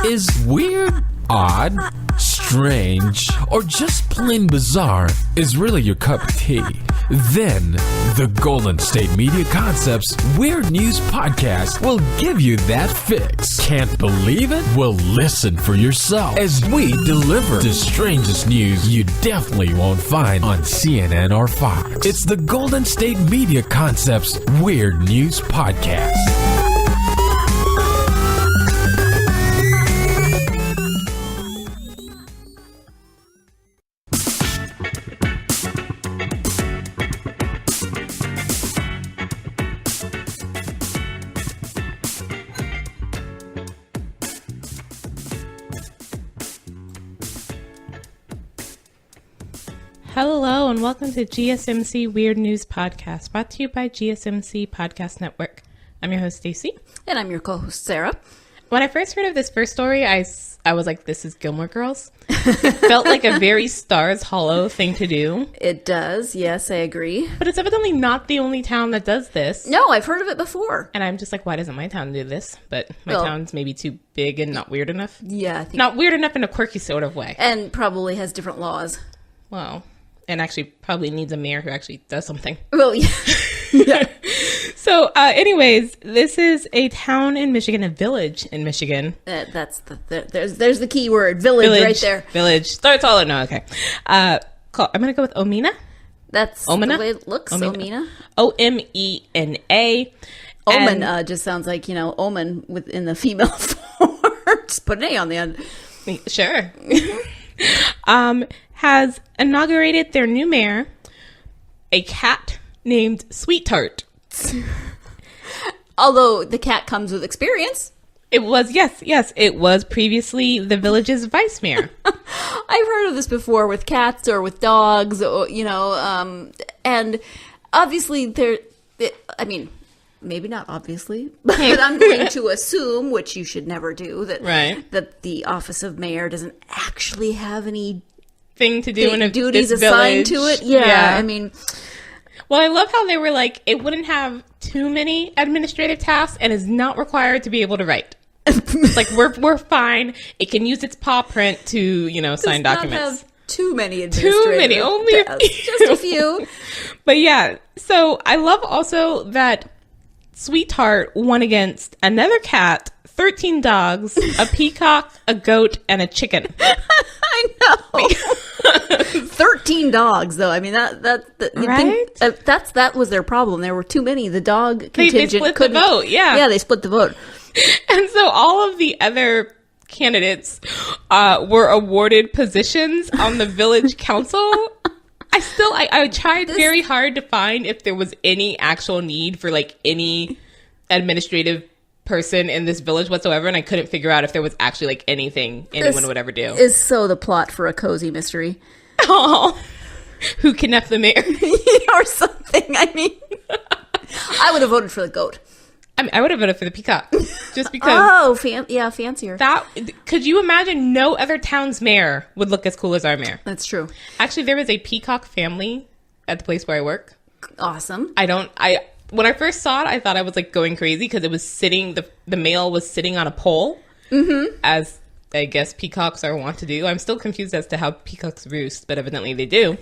Is weird, odd, strange, or just plain bizarre is really your cup of tea? Then, the Golden State Media Concepts Weird News Podcast will give you that fix. Can't believe it? Well, listen for yourself as we deliver the strangest news you definitely won't find on CNN or Fox. It's the Golden State Media Concepts Weird News Podcast. Hello and welcome to GSMC Weird News Podcast, brought to you by GSMC Podcast Network. I'm your host, Stacy. And I'm your co-host, Sarah. When I first heard of this first story, I was like, this is Gilmore Girls. Felt like a very Stars Hollow thing to do. It does, yes, I agree. But it's evidently not the only town that does this. No, I've heard of it before. And I'm just like, why doesn't my town do this? But my town's maybe too big and not weird enough. Yeah. I think not weird enough in a quirky sort of way. And probably has different laws. Well, and actually probably needs a mayor who actually does something. Well, yeah. Yeah. So, anyways, this is a town in Michigan, a village in Michigan. There's the key word, village right there. Village. That's all I know. Okay. I'm going to go with Omena. That's Omena? the way it looks, Omena. Omena. Omen just sounds like, omen within the female form. Just put an A on the end. Sure. Has inaugurated their new mayor, a cat named Sweet Tart. Although the cat comes with experience. It was, yes. It was previously the village's vice mayor. I've heard of this before with cats or with dogs, or, and obviously maybe not obviously, but I'm going to assume, which you should never do, that the office of mayor doesn't actually have any thing to do in a duties assigned to it. Yeah, I mean, well, I love how they were like, it wouldn't have too many administrative tasks and is not required to be able to write. Like we're fine. It can use its paw print to sign documents. Not have too many administrative only tasks, just a few. But yeah, so I love also that Sweetheart won against another cat, 13 dogs, a peacock, a goat, and a chicken. I know. 13 dogs, though. I mean, that was their problem. There were too many. The dog contingent they split the vote. Yeah, they split the vote. And so all of the other candidates were awarded positions on the village council. I tried very hard to find if there was any actual need for like any administrative person in this village whatsoever, and I couldn't figure out if there was actually like anything anyone would ever do. Is so the plot for a cozy mystery. Oh, who kidnapped the mayor or something? I mean, I would have voted for the goat. I would have voted for the peacock, just because. Fancier. Could you imagine? No other town's mayor would look as cool as our mayor. That's true. Actually, there was a peacock family at the place where I work. Awesome. When I first saw it, I thought I was like going crazy because it was sitting. The male was sitting on a pole, as I guess peacocks are wont to do. I'm still confused as to how peacocks roost, but evidently they do.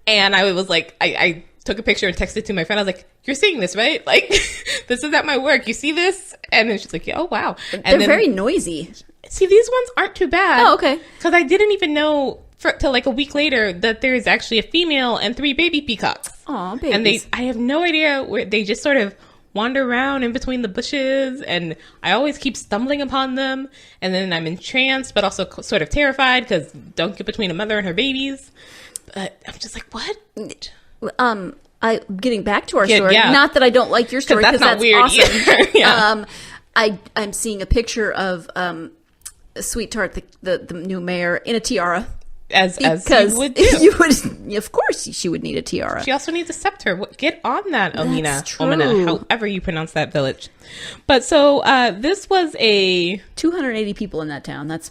And I was like, I took a picture and texted it to my friend. I was like, "You're seeing this, right? Like, this is at my work. You see this?" And then she's like, "Yeah, oh wow." And they're very noisy. See, these ones aren't too bad. Oh, okay. Because I didn't even know till like a week later that there is actually a female and 3 baby peacocks. Aw, babies. And I have no idea where they just sort of wander around in between the bushes, and I always keep stumbling upon them, and then I'm entranced but also sort of terrified because don't get between a mother and her babies. But I'm just like, what? Getting back to our story. Yeah. Not that I don't like your story, because that's weird awesome. Yeah. I'm seeing a picture of Sweet Tart, the new mayor, in a tiara. As you would do. Of course, she would need a tiara. She also needs a scepter. Get on that, Omena. That's true. Omena, however you pronounce that village. But so this was a 280 people in that town. That's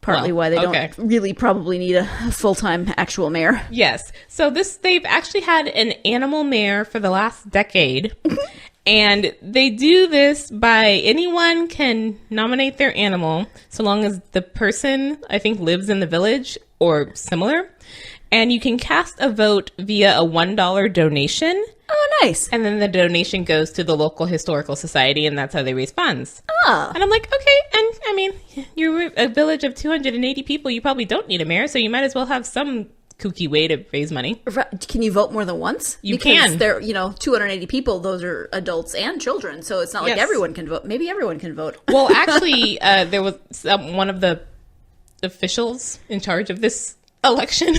partly why they don't really probably need a full-time actual mayor. Yes. So they've actually had an animal mayor for the last decade. And they do this by anyone can nominate their animal so long as the person, I think, lives in the village or similar. And you can cast a vote via a $1 donation. Oh, nice. And then the donation goes to the local historical society, and that's how they raise funds. Oh. And I'm like, okay. And I mean, you're a village of 280 people. You probably don't need a mayor, so you might as well have some kooky way to raise money. Can you vote more than once? You because can. There, 280 people. Those are adults and children, so it's not like everyone can vote. Maybe everyone can vote. Well, actually, there was one of the officials in charge of this election.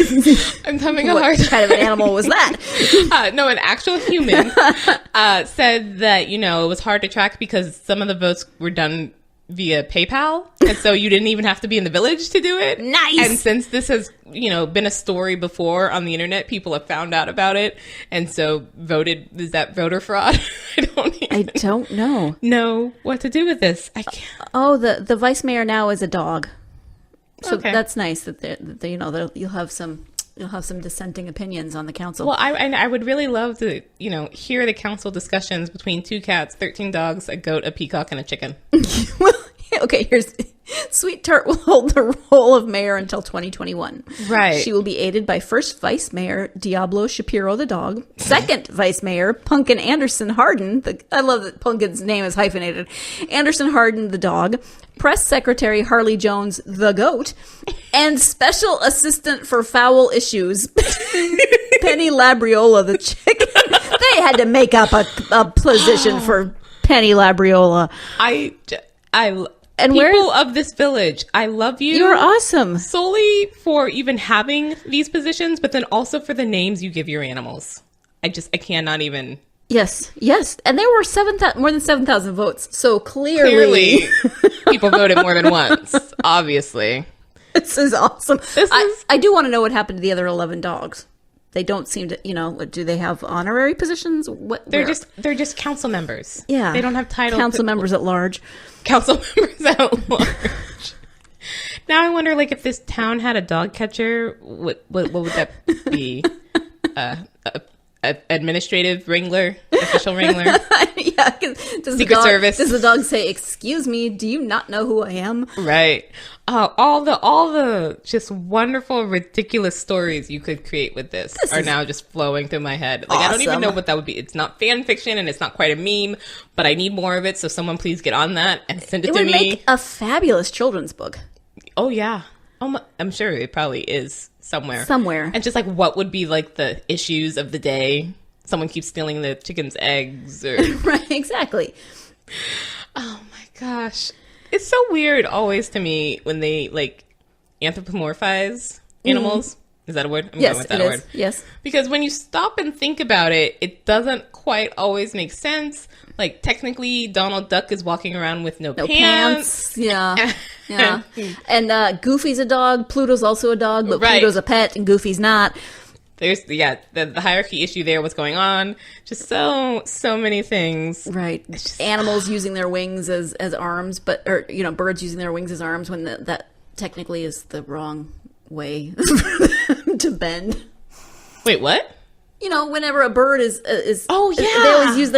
I'm having a hard time. What kind of an animal was that? No, an actual human said that, it was hard to track because some of the votes were done via PayPal. And so you didn't even have to be in the village to do it. Nice. And since this has, been a story before on the internet, people have found out about it. And so voted. Is that voter fraud? I don't know what to do with this. I can't. Oh, the vice mayor now is a dog. So okay. That's nice that you'll have some dissenting opinions on the council. Well, I would really love to, hear the council discussions between 2 cats, 13 dogs, a goat, a peacock, and a chicken. Well, okay, here's Sweet Tart will hold the role of mayor until 2021. Right. She will be aided by first vice mayor Diablo Shapiro the dog, second vice mayor Pumpkin Anderson Harden. I love that Pumpkin's name is hyphenated. Anderson Harden the dog, press secretary Harley Jones the goat, and special assistant for fowl issues Penny Labriola the chicken. They had to make up a position for Penny Labriola. And people of this village, I love you. You're awesome. Solely for even having these positions, but then also for the names you give your animals. I cannot even. Yes. And there were more than 7,000 votes. So clearly people voted more than once, obviously. This is awesome. I do want to know what happened to the other 11 dogs. They don't seem to, do they have honorary positions? They're just council members. Yeah. They don't have titles. Council members at large. Council members at large. Now I wonder, if this town had a dog catcher, what would that be? Administrative wrangler, official wrangler. Yeah. Secret Service. Does the dog say, "Excuse me, do you not know who I am?" Right. All the just wonderful, ridiculous stories you could create with this are now just flowing through my head. Awesome. I don't even know what that would be. It's not fan fiction and it's not quite a meme, but I need more of it. So someone please get on that and send it to me. It would make a fabulous children's book. Oh yeah. I'm sure it probably is somewhere. And just what would be the issues of the day? Someone keeps stealing the chicken's eggs or right, exactly. Oh my gosh. It's so weird always to me when they anthropomorphize animals. Is that a word? I'm yes, going with that it word. is. Yes. Because when you stop and think about it, it doesn't quite always make sense. Technically, Donald Duck is walking around with no pants. Yeah. Yeah. And Goofy's a dog. Pluto's also a dog, but right. Pluto's a pet and Goofy's not. There's the hierarchy issue there. What's going on? Just so many things. Right. Animals using their wings as arms, or birds using their wings as arms when that technically is the wrong way to bend. Wait, what? Whenever a bird is oh yeah, they always use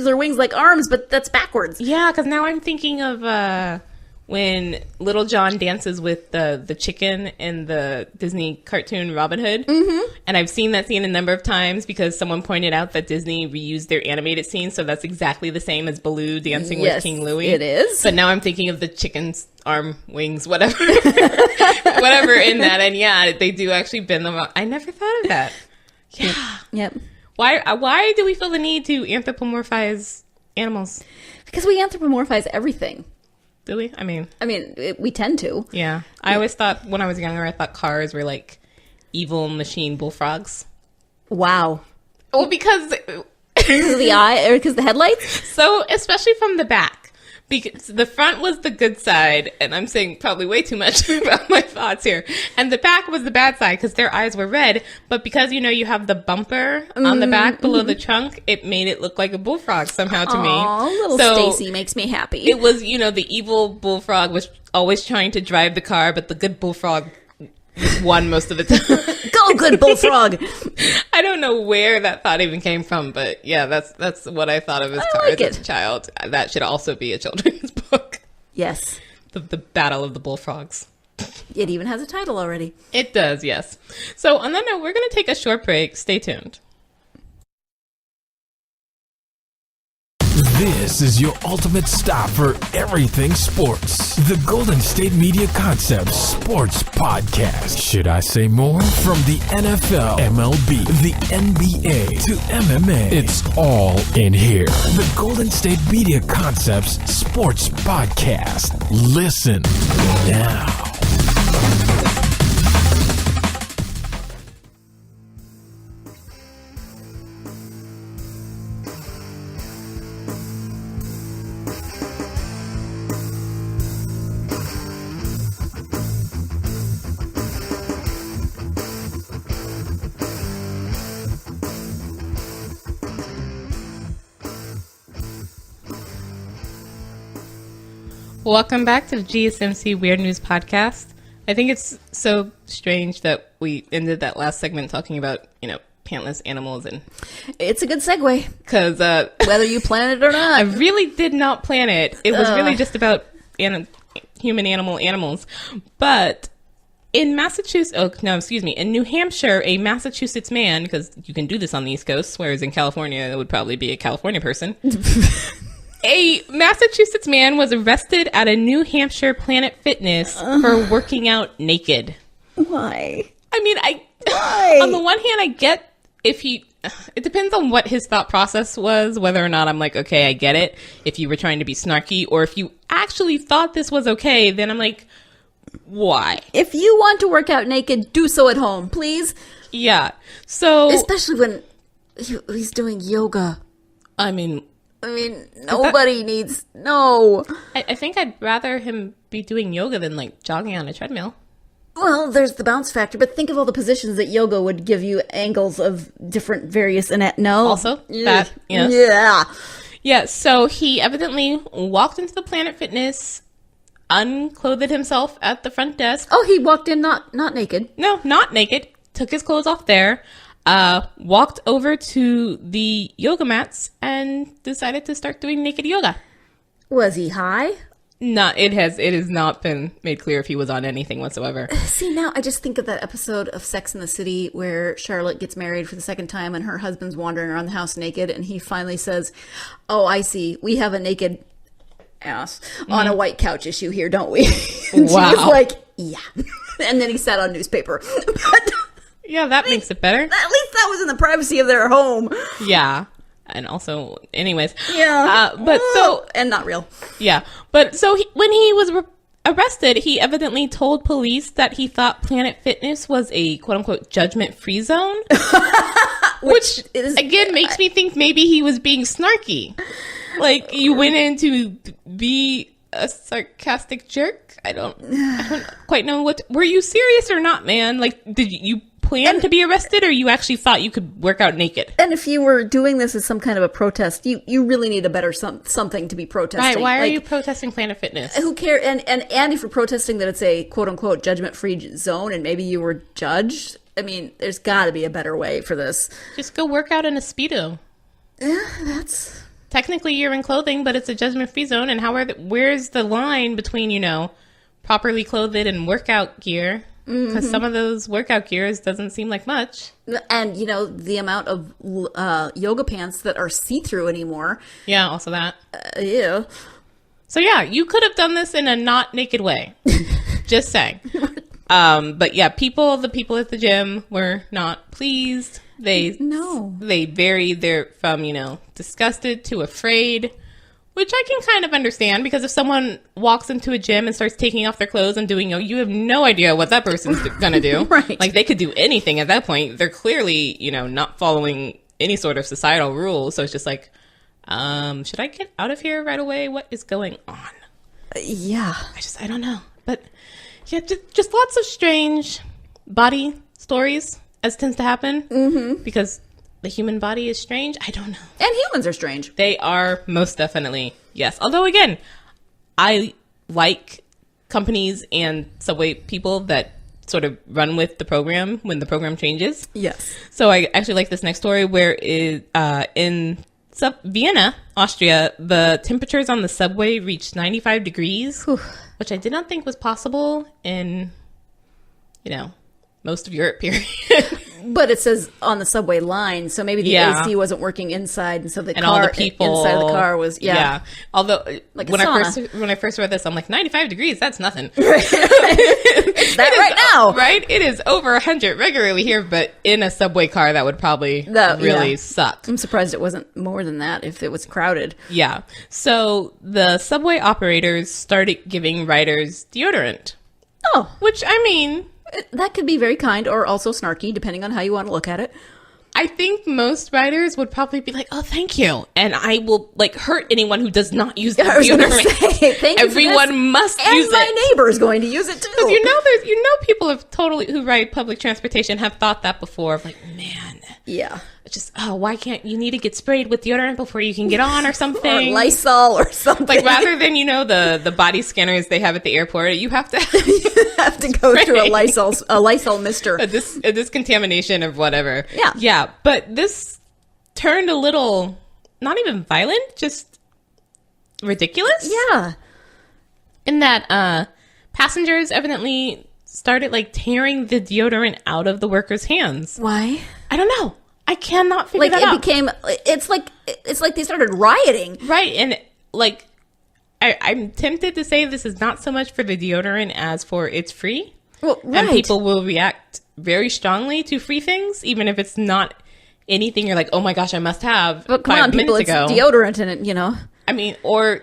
their wings like arms, but that's backwards. Yeah, because now I'm thinking of when Little John dances with the chicken in the Disney cartoon Robin Hood. Mm-hmm. And I've seen that scene a number of times because someone pointed out that Disney reused their animated scene, so that's exactly the same as Baloo dancing with King Louie. It is. But now I'm thinking of the chicken's arm, wings, whatever. Whatever in that. And yeah, they do actually bend them up. I never thought of that. Yeah. Yep. Why do we feel the need to anthropomorphize animals? Because we anthropomorphize everything. Do we? I mean, we tend to. Yeah. I always thought when I was younger, I thought cars were evil machine bullfrogs. Wow. Well, because of the eye, or because the headlights? So, especially from the back. Because the front was the good side, and I'm saying probably way too much about my thoughts here. And the back was the bad side because their eyes were red. But because, you have the bumper on the back below the trunk, it made it look like a bullfrog somehow to me. Oh, little Stacy makes me happy. It was, the evil bullfrog was always trying to drive the car, but the good bullfrog won most of the time. Go, good bullfrog. I don't know where that thought even came from, but yeah, that's what I thought of as I cards like as a child. That should also be a children's book. Yes. The Battle of the Bullfrogs. It even has a title already. It does, yes. So on that note, we're going to take a short break. Stay tuned. This is your ultimate stop for everything sports. The Golden State Media Concepts Sports Podcast. Should I say more? From the NFL, MLB, the NBA to MMA, it's all in here. The Golden State Media Concepts Sports Podcast. Listen now. Welcome back to the GSMC Weird News Podcast. I think it's so strange that we ended that last segment talking about, pantless animals, and It's a good segue, because whether you plan it or I not. really did not plan it. It was really just about human animals. But in in New Hampshire, a Massachusetts man, because you can do this on the East Coast, whereas in California, it would probably be a California person. A Massachusetts man was arrested at a New Hampshire Planet Fitness for working out naked. Why? I mean, Why? on the one hand, I get it depends on what his thought process was, whether or not I'm like, okay, I get it. If you were trying to be snarky, or if you actually thought this was okay, then I'm like, why? If you want to work out naked, do so at home, please. Yeah. So, Especially when he's doing yoga. I mean, nobody needs... No. I think I'd rather him be doing yoga than like jogging on a treadmill. Well, there's the bounce factor, but think of all the positions that yoga would give you angles of different various... No. Also, that, yes. Yeah. Yeah, so he evidently walked into the Planet Fitness, unclothed himself at the front desk. Oh, he walked in not naked. No, not naked. Took his clothes off there. Walked over to the yoga mats and decided to start doing naked yoga. Was he high? It has not been made clear if he was on anything whatsoever. See, now I just think of that episode of Sex and the City where Charlotte gets married for the second time and her husband's wandering around the house naked, and he finally says, "Oh, I see. We have a naked ass on a white couch issue here, don't we?" And Wow. she was like, "Yeah." And then he sat on newspaper. But Yeah, that makes it better. at least that was in the privacy of their home. Yeah. And also, anyways. Yeah. But so... And not real. Yeah. But so when he was arrested, he evidently told police that he thought Planet Fitness was a quote-unquote judgment-free zone. Which is... again, makes me think maybe he was being snarky. Like, you went in to be a sarcastic jerk? I don't quite know what... Were you serious or not, man? Like, did you plan to be arrested, or you actually thought you could work out naked? And if you were doing this as some kind of a protest, you really need a better something to be protesting. Right, why are Like, you protesting Planet Fitness? Who cares? And if you're protesting that it's a quote-unquote judgment-free zone and maybe you were judged, I mean, there's got to be a better way for this. Just go work out in a Speedo. Yeah, that's... Technically, you're in clothing, but it's a judgment-free zone. And where's the line between, properly clothed and workout gear? Because some of those workout gears doesn't seem like much. And, the amount of yoga pants that are see-through anymore. Yeah, also that. Yeah. So yeah, you could have done this in a not naked way. Just saying. But yeah, the people at the gym were not pleased. They varied from, disgusted to afraid, which I can kind of understand, because if someone walks into a gym and starts taking off their clothes and doing, you have no idea what that person's gonna do. Right. Like, they could do anything at that point. They're clearly, not following any sort of societal rules. So it's just like, should I get out of here right away? What is going on? Yeah. I don't know. But yeah, just lots of strange body stories, as tends to happen, because the human body is strange. I don't know. And humans are strange. They are most definitely, yes. Although, again, I like companies and subway people that sort of run with the program when the program changes. Yes. So I actually like this next story where in Vienna, Austria, the temperatures on the subway reached 95 degrees, which I did not think was possible in, most of Europe, period. But it says on the subway line, so maybe the AC wasn't working inside, and so the all the people inside of the car was Although like when I first read this, I'm like 95 degrees. That's nothing. It's that right now, right? It is over 100 regularly here, but in a subway car, that would probably really suck. I'm surprised it wasn't more than that if it was crowded. Yeah. So the subway operators started giving riders deodorant. Oh, which I mean. That could be very kind or also snarky, depending on how you want to look at it. I think most riders would probably be like, "Oh, thank you," and I will hurt anyone who does not use the deodorant. Thank you. Everyone must use it. And my neighbor is going to use it too. Because people have who ride public transportation have thought that before. Of like, man, yeah. Just why can't you need to get sprayed with deodorant before you can get on or something, or Lysol or something, like rather than the body scanners they have at the airport, you have to go through a Lysol mister, a discontamination of whatever. Yeah. But this turned a little not even violent, just ridiculous. Yeah, in that passengers evidently started tearing the deodorant out of the workers' hands. Why? I don't know. I cannot figure that out. It's like they started rioting. Right. And I'm tempted to say this is not so much for the deodorant as for it's free. Well, right. And people will react very strongly to free things, even if it's not anything you're like, oh my gosh, I must have. But come on, people, it's deodorant in it, I mean, or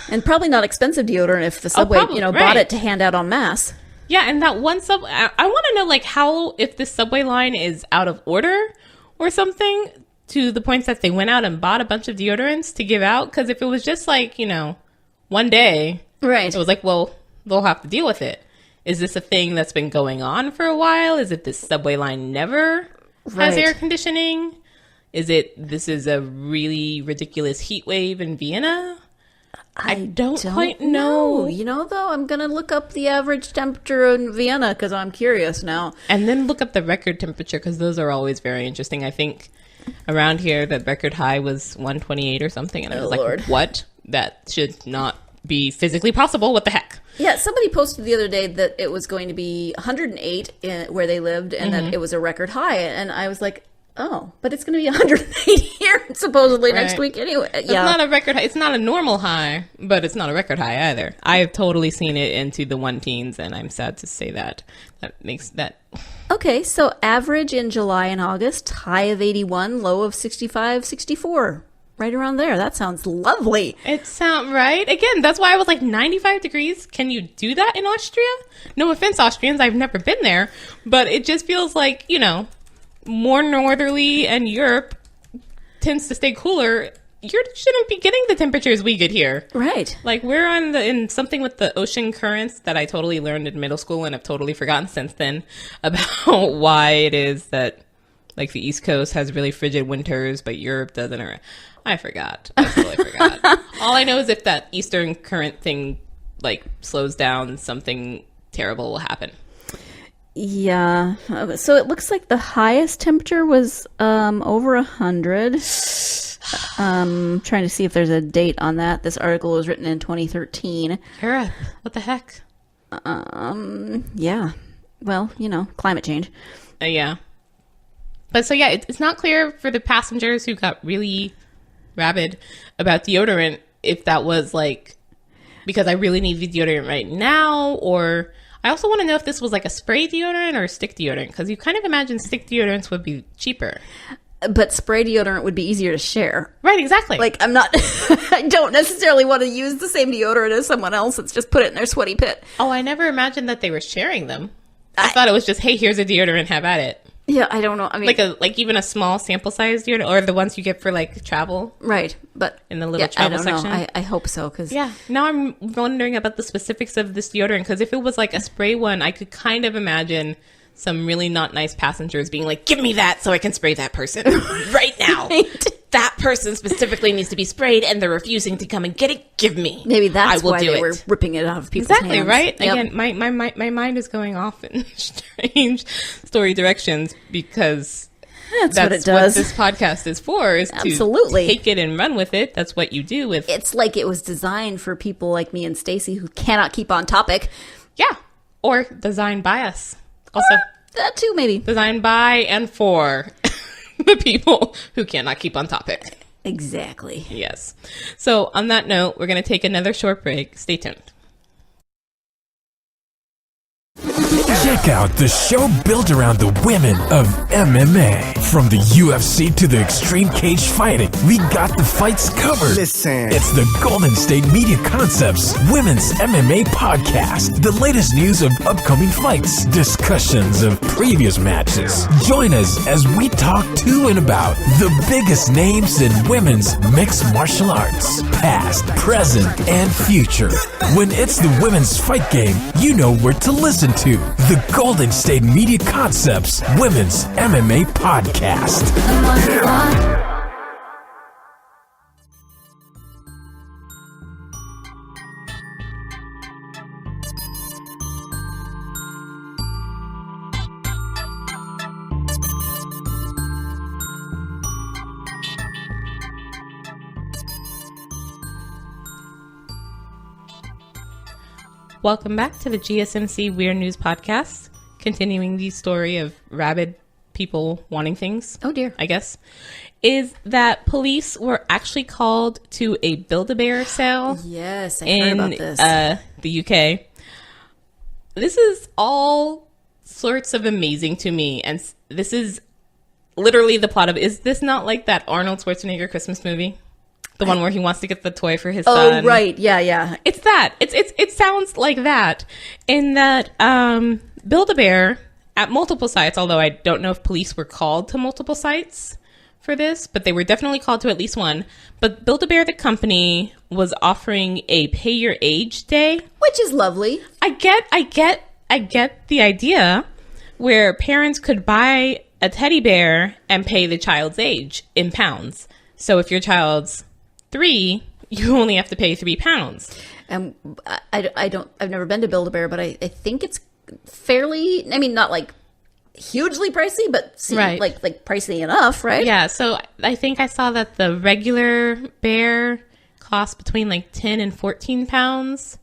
and probably not expensive deodorant if the subway, bought it to hand out en masse. Yeah, and that one I want to know how if this subway line is out of order or something to the point that they went out and bought a bunch of deodorants to give out. Because if it was just one day, right? It was well, they'll have to deal with it. Is this a thing that's been going on for a while? Is it this subway line never has air conditioning? This is a really ridiculous heat wave in Vienna? I don't quite know. Though, I'm going to look up the average temperature in Vienna because I'm curious now. And then look up the record temperature because those are always very interesting. I think around here, the record high was 128 or something. And I was Lord. What? That should not be physically possible. What the heck? Yeah, somebody posted the other day that it was going to be 108 where they lived and that it was a record high. And I was like, oh, but it's going to be 108 here supposedly next week anyway. It's not a record high. It's not a normal high, but it's not a record high either. I have totally seen it into the 1 teens, and I'm sad to say that. That makes that... Okay, so average in July and August, high of 81, low of 65, 64. Right around there. That sounds lovely. It sounds right. Again, that's why I was 95 degrees. Can you do that in Austria? No offense, Austrians. I've never been there. But it just feels like, more northerly, and Europe tends to stay cooler. You shouldn't be getting the temperatures we get here. Right. We're in something with the ocean currents that I totally learned in middle school and have totally forgotten since then about why it is that the East Coast has really frigid winters, but Europe doesn't. Or I forgot. I totally forgot. All I know is if that eastern current thing slows down, something terrible will happen. Yeah. So it looks like the highest temperature was over 100. Trying to see if there's a date on that. This article was written in 2013. Kara, what the heck? Yeah. Well, climate change. Yeah. But so, yeah, it's not clear for the passengers who got really rabid about deodorant if that was because I really need the deodorant right now, or I also want to know if this was a spray deodorant or a stick deodorant, because you kind of imagine stick deodorants would be cheaper. But spray deodorant would be easier to share. Right, exactly. I'm not, I don't necessarily want to use the same deodorant as someone else. It's just put it in their sweaty pit. Oh, I never imagined that they were sharing them. I thought it was just, hey, here's a deodorant, have at it. Yeah, I don't know. I mean, even a small sample size deodorant, or the ones you get for travel, right? But in the little travel section. I hope so, because now I'm wondering about the specifics of this deodorant, because if it was a spray one, I could kind of imagine some really not nice passengers being like, "Give me that so I can spray that person right now." Right. that person specifically needs to be sprayed and they're refusing to come and get it, give me. Maybe that's I will why do they it. were ripping it out of people's Exactly, hands. right? Yep. Again, my mind is going off in strange story directions because That's what it does. what this podcast is for, is Absolutely. to take it and run with it. That's what you do with... It's like it was designed for people like me and Stacy who cannot keep on topic. Yeah. Or designed by us. Also, That too, maybe. designed by and for the people who cannot keep on topic. Exactly. Yes. So on that note, we're going to take another short break. Stay tuned. Check out the show built around the women of MMA. From the UFC to the extreme cage fighting, we got the fights covered. Listen. It's the Golden State Media Concepts Women's MMA Podcast. The latest news of upcoming fights, discussions of previous matches. Join us as we talk to and about the biggest names in women's mixed martial arts, past, present, and future. When it's the women's fight game, you know where to listen to. The Golden State Media Concepts Women's MMA Podcast. Welcome back to the GSMC Weird News Podcast, continuing the story of rabid people wanting things. Oh, dear. I guess. Is that police were actually called to a Build-A-Bear sale Yes, I heard about this. the UK. This is all sorts of amazing to me, and this is literally the plot of... Is this not like that Arnold Schwarzenegger Christmas movie? The one where he wants to get the toy for his son. Oh, right. Yeah. It's that. It sounds like that. In that Build-A-Bear at multiple sites, although I don't know if police were called to multiple sites for this, but they were definitely called to at least one. But Build-A-Bear, the company, was offering a pay your age day. Which is lovely. I get the idea where parents could buy a teddy bear and pay the child's age in pounds. So if your child's 3, you only have to pay £3. And I've never been to Build-A-Bear, but I think it's fairly, I mean, not like hugely pricey, but Right. like pricey enough, right? Yeah, so I think I saw that the regular bear costs between like 10 and 14 pounds,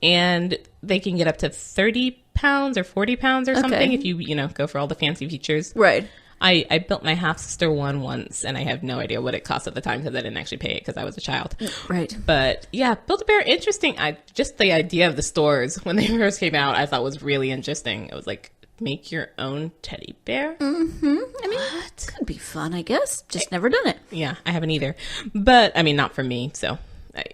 and they can get up to 30 pounds or 40 pounds or something if you go for all the fancy features. Right. I built my half-sister one once, and I have no idea what it cost at the time because I didn't actually pay it because I was a child. Right. But yeah, Build-A-Bear, interesting. Just the idea of the stores when they first came out, I thought was really interesting. It was like, make your own teddy bear? Mm-hmm. I mean, it could be fun, I guess. Just never done it. Yeah, I haven't either. But, I mean, not for me, so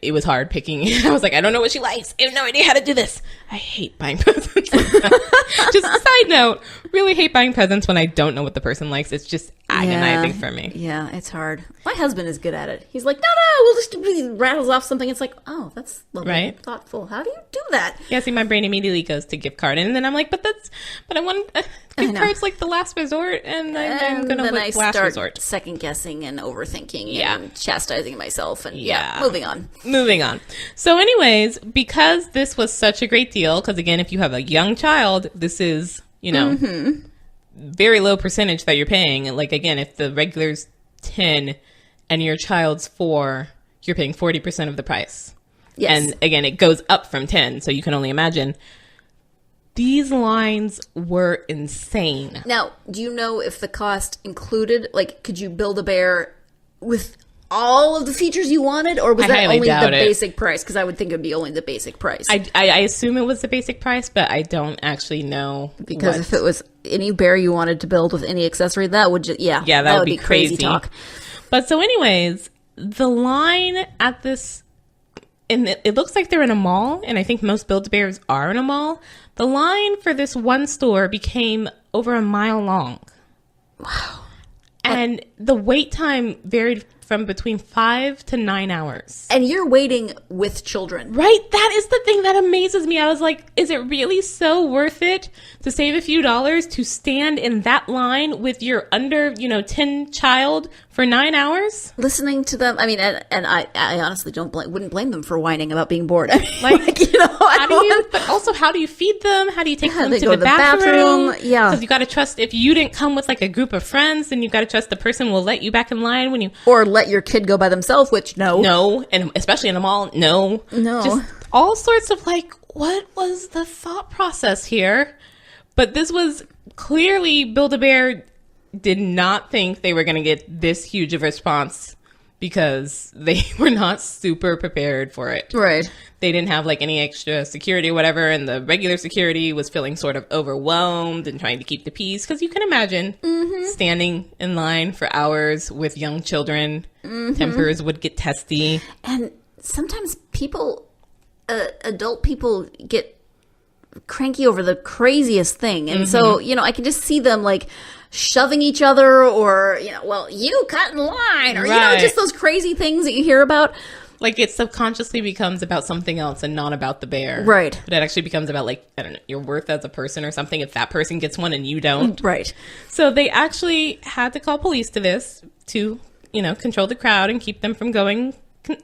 it was hard picking. I was like, I don't know what she likes. I have no idea how to do this. I hate buying presents like that. Just a side note, really hate buying presents when I don't know what the person likes. It's just agonizing for me. Yeah, it's hard. My husband is good at it. He's like, no, we'll just he rattles off something. It's like, oh, that's lovely, Right. thoughtful. How do you do that? Yeah, see, my brain immediately goes to gift card. And then I'm like, but I want gift card's like the last resort. And I'm going to then I with last start resort. second guessing and overthinking Yeah. and chastising myself. And Yeah. moving on. Moving on. So anyways, because this was such a great deal, because again, if you have a young child, this is, very low percentage that you're paying. And like, again, if the regular's 10 and your child's 4, you're paying 40% of the price. Yes. And again, it goes up from 10. So you can only imagine. These lines were insane. Now, do you know if the cost included, like, could you build a bear with all of the features you wanted, or was I that highly only the doubt it. basic price? Because I would think it would be only the basic price. I assume it was the basic price, but I don't actually know. Because if it was any bear you wanted to build with any accessory, that would just, that would be crazy talk. But so anyways, the line at this, and it looks like they're in a mall, and I think most Build-A-Bears are in a mall. The line for this one store became over a mile long. Wow. And the wait time varied from between 5 to 9 hours. And you're waiting with children. Right? That is the thing that amazes me. I was like, is it really so worth it to save a few dollars to stand in that line with your under, 10 child for 9 hours. Listening to them, I mean, and I honestly wouldn't blame them for whining about being bored. I mean, Like, you know, but also how do you feed them? How do you take them they to go the to the bathroom? bathroom. Yeah. Because you got to trust, if you didn't come with like a group of friends, then you got to trust the person will let you back in line when you. Or let your kid go by themselves, which No, and especially in the mall, no. Just all sorts of like, what was the thought process here? But this was clearly Build-A-Bear did not think they were going to get this huge of a response because they were not super prepared for it. Right. They didn't have like any extra security or whatever, and the regular security was feeling sort of overwhelmed and trying to keep the peace, because you can imagine standing in line for hours with young children. Tempers would get testy. And sometimes adult people get cranky over the craziest thing. And so, you know, I can just see them like shoving each other, or, you know, well, you cut in line, or, you know, just those crazy things that you hear about. Like, it subconsciously becomes about something else and not about the bear. Right. But it actually becomes about, like, I don't know, your worth as a person or something if that person gets one and you don't. Right. So they actually had to call police to this to, you know, control the crowd and keep them from going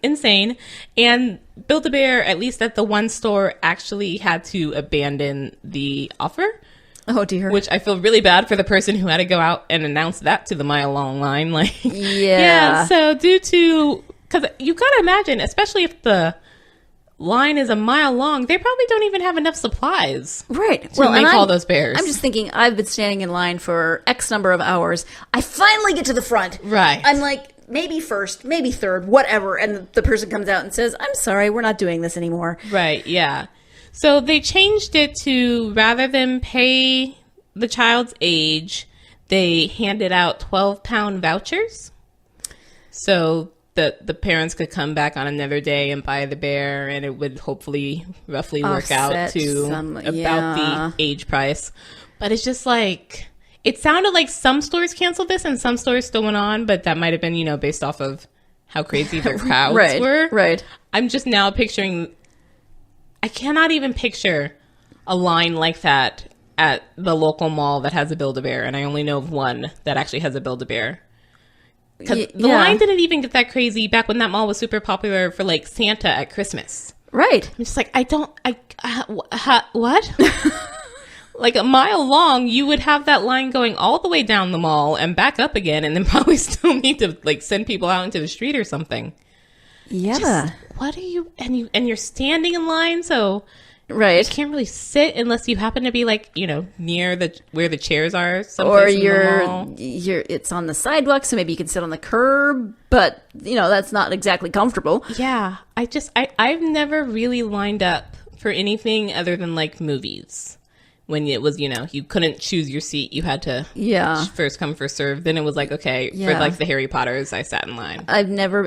insane. And Build-A-Bear, at least at the one store, actually had to abandon the offer. Oh, dear. Which I feel really bad for the person who had to go out and announce that to the mile-long line. Like, yeah. So due to... Because you got to imagine, especially if the line is a mile long, they probably don't even have enough supplies. Right. To make all those bears. I'm just thinking, I've been standing in line for X number of hours. I finally get to the front. Right. I'm like, maybe first, maybe third, whatever. And the person comes out and says, I'm sorry, we're not doing this anymore. Right, yeah. So they changed it to, rather than pay the child's age, they handed out 12-pound vouchers. So the parents could come back on another day and buy the bear, and it would hopefully roughly work out to about the age price. But it's just like, it sounded like some stores canceled this and some stores still went on, but that might have been, you know, based off of how crazy the crowds were. Right. I'm just now picturing, I cannot even picture a line like that at the local mall that has a Build-A-Bear, and I only know of one that actually has a Build-A-Bear. Because the line didn't even get that crazy back when that mall was super popular for, like, Santa at Christmas. Right. I'm just like, what? Like, a mile long, you would have that line going all the way down the mall and back up again, and then probably still need to, like, send people out into the street or something. Yeah. Just, what are you... And you're standing in line, so... Right. You can't really sit unless you happen to be, like, you know, near where the chairs are. Or it's on the sidewalk, so maybe you can sit on the curb, but, you know, that's not exactly comfortable. Yeah. I've never really lined up for anything other than, like, movies. When it was, you know, you couldn't choose your seat. You had to first come, first serve. Then it was like, okay, for, like, the Harry Potters, I sat in line. I've never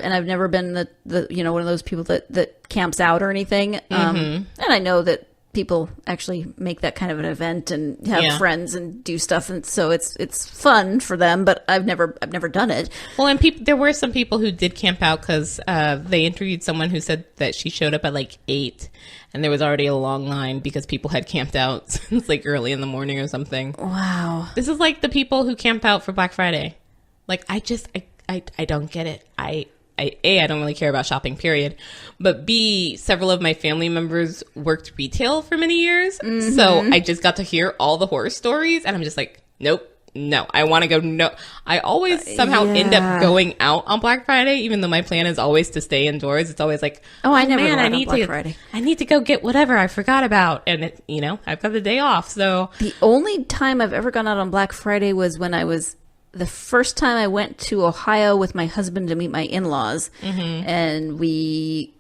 been the you know, one of those people that camps out or anything. And I know that people actually make that kind of an event and have friends and do stuff, and so it's fun for them. But I've never done it. Well, and there were some people who did camp out because they interviewed someone who said that she showed up at like 8, and there was already a long line because people had camped out since like early in the morning or something. Wow, this is like the people who camp out for Black Friday. Like, I don't get it. I don't really care about shopping, period. But B, several of my family members worked retail for many years. So I just got to hear all the horror stories. And I'm just like, nope, no, I want to go. No, I always somehow end up going out on Black Friday, even though my plan is always to stay indoors. It's always like, I never go out on Black Friday. I need to go get whatever I forgot about. And, you know, I've got the day off. So the only time I've ever gone out on Black Friday was when the first time I went to Ohio with my husband to meet my in-laws, and we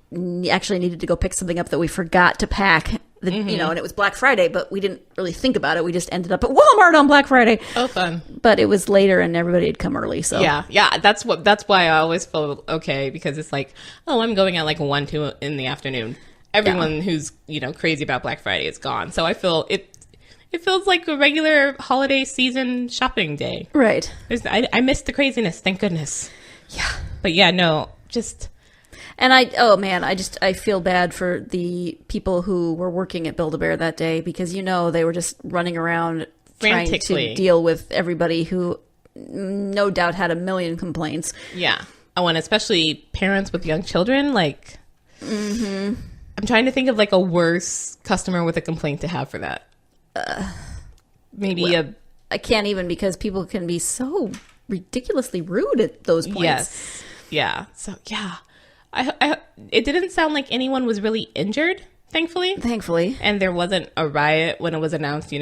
actually needed to go pick something up that we forgot to pack, you know, and it was Black Friday, but we didn't really think about it. We just ended up at Walmart on Black Friday. Oh, fun. But it was later and everybody had come early, so. Yeah, that's why I always feel okay, because it's like, oh, I'm going at like 1, 2 in the afternoon. Everyone who's, you know, crazy about Black Friday is gone. So I feel it feels like a regular holiday season shopping day. Right. I missed the craziness, thank goodness. Yeah. But yeah, no, just... And I feel bad for the people who were working at Build-A-Bear that day, because, you know, they were just running around trying to deal with everybody who no doubt had a million complaints. Yeah. Oh, and especially parents with young children. Like, I'm trying to think of like a worse customer with a complaint to have for that. Maybe I can't even, because people can be so ridiculously rude at those points. Yes. Yeah. So, yeah. It didn't sound like anyone was really injured, thankfully. And there wasn't a riot when it was announced,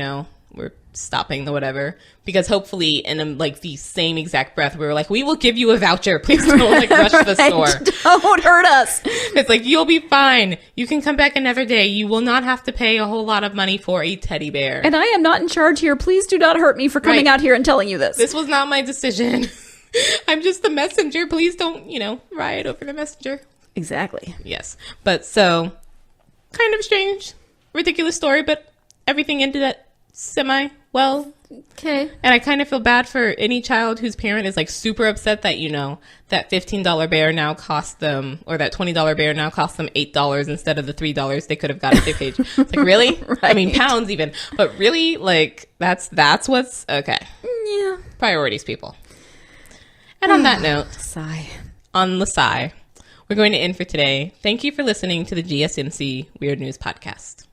we're stopping the whatever. Because hopefully in like the same exact breath, we were like, we will give you a voucher. Please don't like rush the store. Don't hurt us. It's like, you'll be fine. You can come back another day. You will not have to pay a whole lot of money for a teddy bear. And I am not in charge here. Please do not hurt me for coming out here and telling you this. This was not my decision. I'm just the messenger. Please don't, riot over the messenger. Exactly. Yes. But so, kind of strange, ridiculous story, but everything ended at semi-well. Okay. And I kind of feel bad for any child whose parent is like super upset that, that $15 bear now cost them, or that $20 bear now cost them $8 instead of the $3 they could have got if they paid. It's like, really? Right. I mean, pounds even. But really, like, that's what's, okay. Yeah. Priorities, people. And on that note, on the sigh, we're going to end for today. Thank you for listening to the GSMC Weird News Podcast.